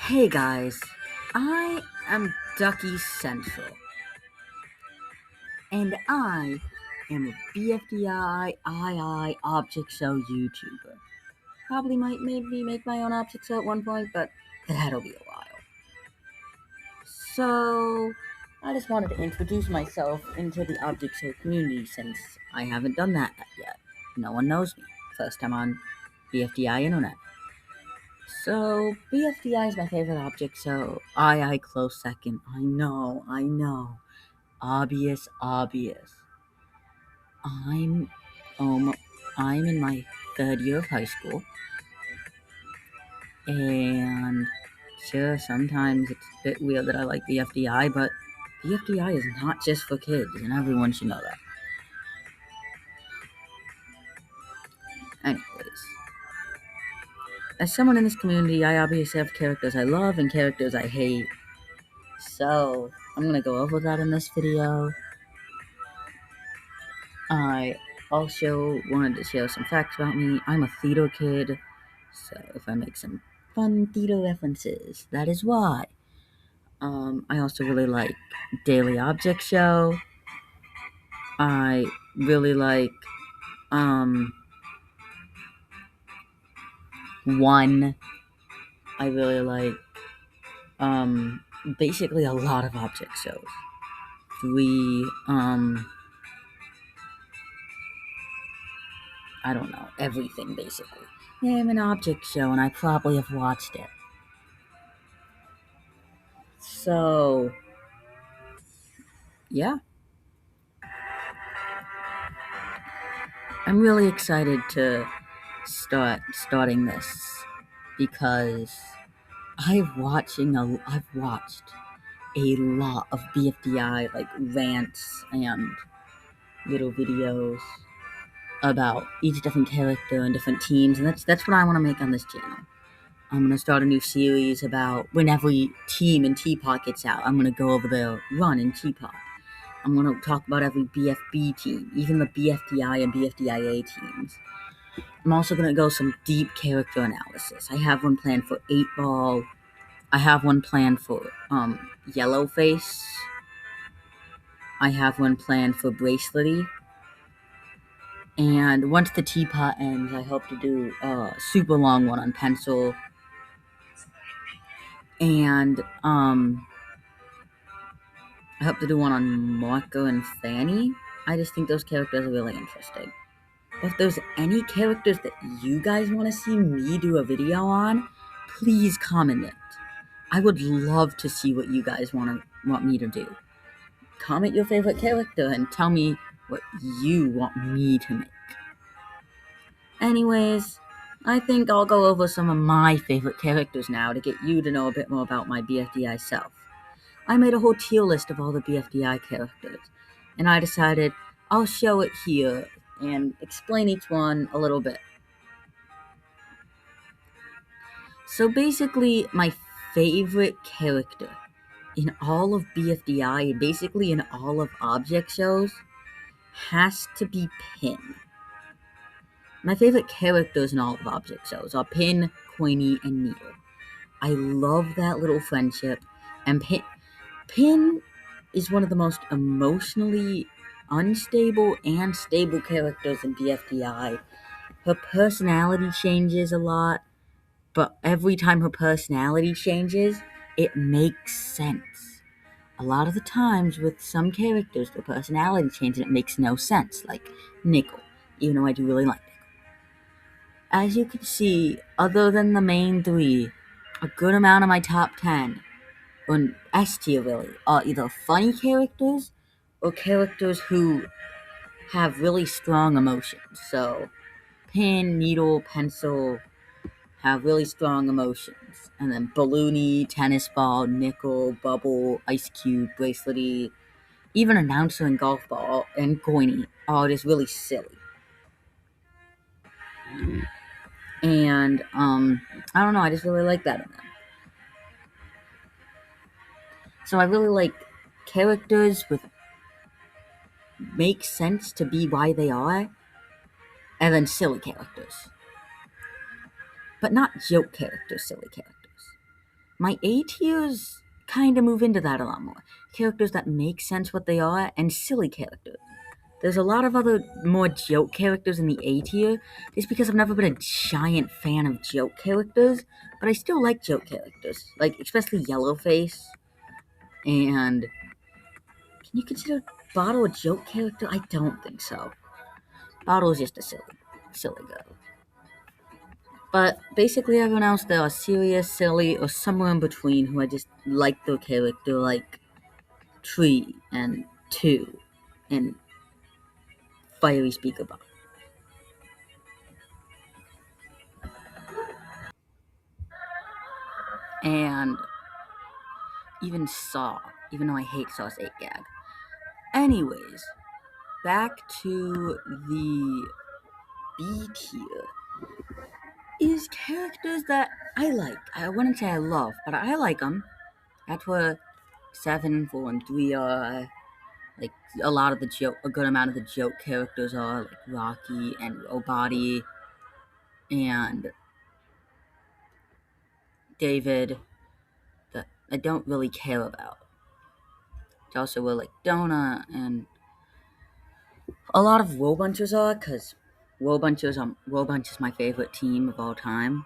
Hey guys, I am Ducky Central, and I am a BFDI II object show YouTuber. Probably might maybe make my own object show at one point, but that'll be a while. So, I just wanted to introduce myself into the object show community since I haven't done that yet. No one knows me. First time on BFDI Internet. So, BFDI is my favorite object, so I close second. I know. Obvious. I'm, um, I'm in my third year of high school, and sure, sometimes it's a bit weird that I like BFDI, but BFDI is not just for kids, and everyone should know that. Anyways, as someone in this community, I obviously have characters I love and characters I hate, so I'm gonna go over that in this video. I also wanted to share some facts about me. I'm a theater kid, so if I make some fun theater references, that is why. I also really like Daily Object Show. I really like, One. I really like, basically a lot of object shows. Three, I don't know, everything basically. Name an object show, and I probably have watched it. So, yeah. I'm really excited to starting this because I've watched a lot of BFDI like rants and little videos about each different character and different teams, and that's what I want to make on this channel. I'm gonna start a new series about when every team in Teapot gets out. I'm gonna go over their run in Teapot. I'm gonna talk about every BFB team, even the BFDI and BFDIA teams. I'm also gonna go some deep character analysis. I have one planned for 8 Ball. I have one planned for Yellowface. I have one planned for Bracelety. And once the teapot ends, I hope to do a super long one on Pencil. And I hope to do one on Marco and Fanny. I just think those characters are really interesting. But if there's any characters that you guys want to see me do a video on, please comment it. I would love to see what you guys want me to do. Comment your favorite character and tell me what you want me to make. Anyways, I think I'll go over some of my favorite characters now to get you to know a bit more about my BFDI self. I made a whole tier list of all the BFDI characters, and I decided I'll show it here and explain each one a little bit. So basically, my favorite character in all of BFDI, basically in all of object shows, has to be Pin. My favorite characters in all of object shows are Pin, Coiny, and Needle. I love that little friendship, and Pin is one of the most emotionally unstable and stable characters in BFDI. Her personality changes a lot, but every time her personality changes, it makes sense. A lot of the times with some characters, the personality changes and it makes no sense, like Nickel, even though I do really like Nickel. As you can see, other than the main 3, a good amount of my top 10, or S tier really, are either funny characters or characters who have really strong emotions. So, Pin, Needle, Pencil have really strong emotions. And then Balloony, Tennis Ball, Nickel, Bubble, Ice Cube, Bracelety, even Announcer and Golf Ball, and Coiny are just really silly. And, I don't know, I just really like that in them. So I really like characters with make sense to be why they are, and then silly characters. But not joke characters, silly characters. My A tiers kind of move into that a lot more. Characters that make sense what they are, and silly characters. There's a lot of other more joke characters in the A tier, just because I've never been a giant fan of joke characters, but I still like joke characters, like especially Yellowface. And can you consider Bottle a joke character? I don't think so. Bottle is just a silly girl. But basically, everyone else there are serious, silly, or somewhere in between who I just like their character, like Tree and Two and Fiery Speaker Box. And even Saw, even though I hate Saw's 8 gag. Anyways, back to the B tier is characters that I like. I wouldn't say I love, but I like them. That's where 7, 4, and 3 are. Like, a good amount of the joke characters are, like Rocky and Robody and David, that I don't really care about. It's also where, like, Donut and a lot of Woebunchers are, because Woebunch is my favorite team of all time.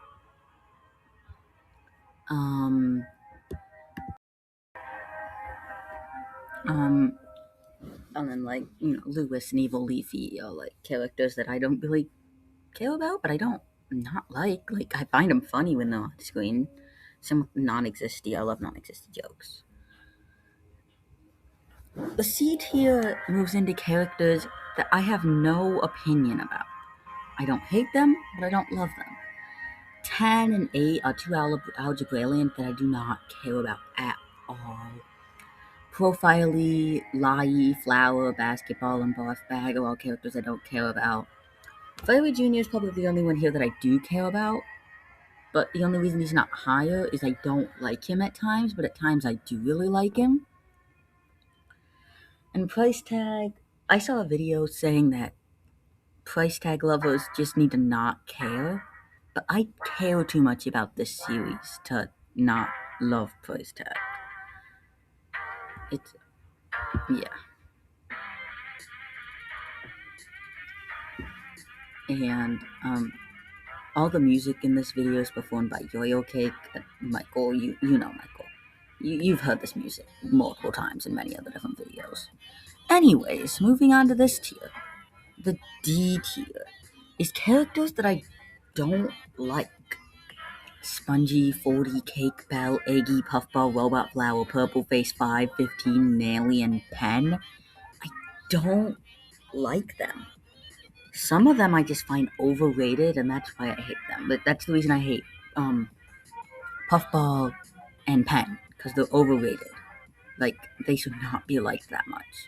Um, and then, like, Lewis and Evil Leafy are, like, characters that I don't really care about, but I don't not like. Like, I find them funny when they're on screen. Some non-existy, I love non-existent jokes. The C tier moves into characters that I have no opinion about. I don't hate them, but I don't love them. 10 and 8 are two algebrailians that I do not care about at all. Profiley, Lai, Flower, Basketball, and Barf Bag are all characters I don't care about. Fiery Jr. is probably the only one here that I do care about, but the only reason he's not higher is I don't like him at times, but at times I do really like him. And Price Tag, I saw a video saying that Price Tag lovers just need to not care, but I care too much about this series to not love Price Tag. It's, yeah. And, all the music in this video is performed by Yo-Yo Cake. Michael, you know Michael. You've heard this music multiple times in many other different videos. Anyways, moving on to this tier. The D tier is characters that I don't like. Spongy, 40, Cake Bell, Eggy, Puffball, Robot Flower, Purple Face 5, 15, Naily, and Pen. I don't like them. Some of them I just find overrated, and that's why I hate them. But that's the reason I hate Puffball and Pen, because they're overrated. Like, they should not be liked that much.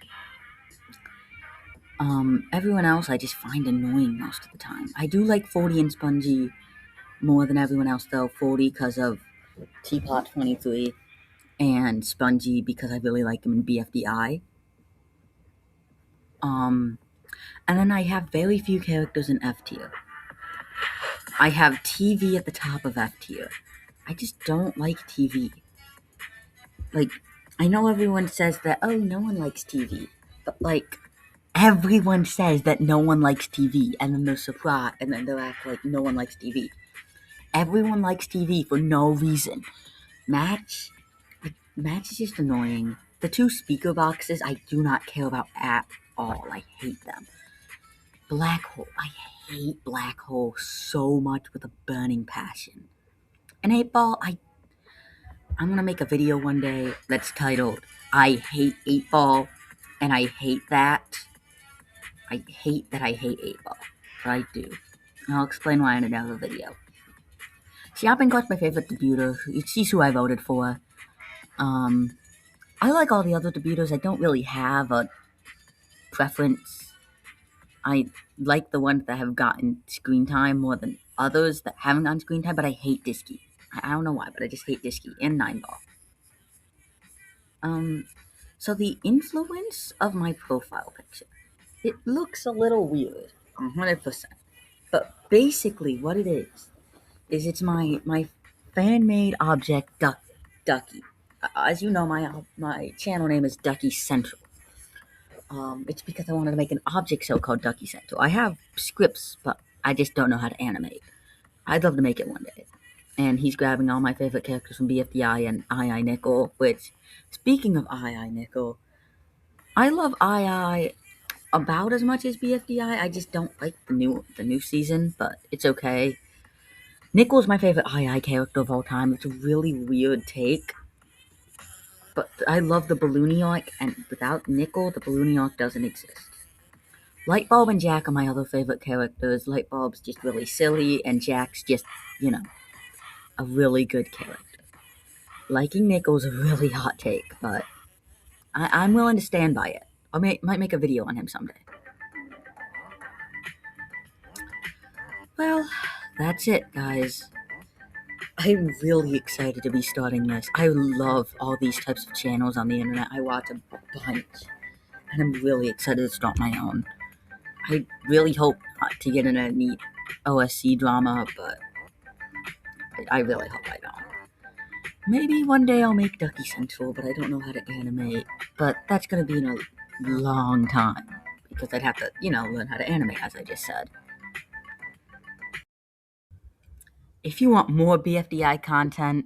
Everyone else I just find annoying most of the time. I do like 40 and Spongy more than everyone else, though. 40 because of Teapot 23, and Spongy because I really like him in BFDI. And then I have very few characters in F tier. I have TV at the top of F tier. I just don't like TV. Like, I know everyone says that, oh, no one likes TV. But, like, everyone says that no one likes TV, and then they're surprised, and then they'll act like no one likes TV. Everyone likes TV for no reason. Match is just annoying. The two speaker boxes I do not care about at all. I hate them. Black Hole. I hate Black Hole so much with a burning passion. And 8-Ball, I'm gonna make a video one day that's titled, I hate 8-Ball, and I hate that. I hate that I hate 8-Ball. But I do. And I'll explain why in another video. Shopping Cart's my favorite debuter. She's who I voted for. I like all the other debuters. I don't really have a preference. I like the ones that have gotten screen time more than others that haven't gotten screen time, but I hate Disky. I don't know why, but I just hate Disky and 9-Ball. So the influence of my profile picture. It looks a little weird, 100%. But basically what it is it's my fan-made object duck Ducky. As you know, my channel name is Ducky Central. It's because I wanted to make an object show called Ducky Central. I have scripts, but I just don't know how to animate. I'd love to make it one day. And he's grabbing all my favorite characters from BFDI and II Nickel, which, speaking of II Nickel, I love II about as much as BFDI. I just don't like the new season, but it's okay. Nickel's my favorite II character of all time. It's a really weird take, but I love the Ballooniarch, and without Nickel, the Ballooniarch doesn't exist. Lightbulb and Jack are my other favorite characters. Lightbulb's just really silly, and Jack's just, you know, a really good character. Liking Nickel's a really hot take, but I'm willing to stand by it. Might make a video on him someday. Well, that's it, guys. I'm really excited to be starting this. I love all these types of channels on the internet. I watch a bunch, and I'm really excited to start my own. I really hope not to get in a neat OSC drama, but I really hope I don't. Maybe one day I'll make Ducky Central, but I don't know how to animate. But that's gonna be in a long time, because I'd have to, learn how to animate, as I just said. If you want more BFDI content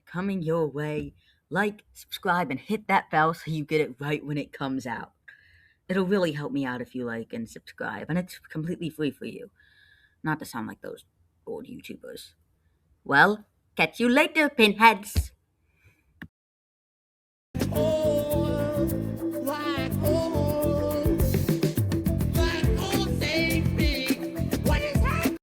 coming your way, like, subscribe, and hit that bell so you get it right when it comes out. It'll really help me out if you like and subscribe, and it's completely free for you. Not to sound like those old YouTubers. Well, catch you later, pinheads!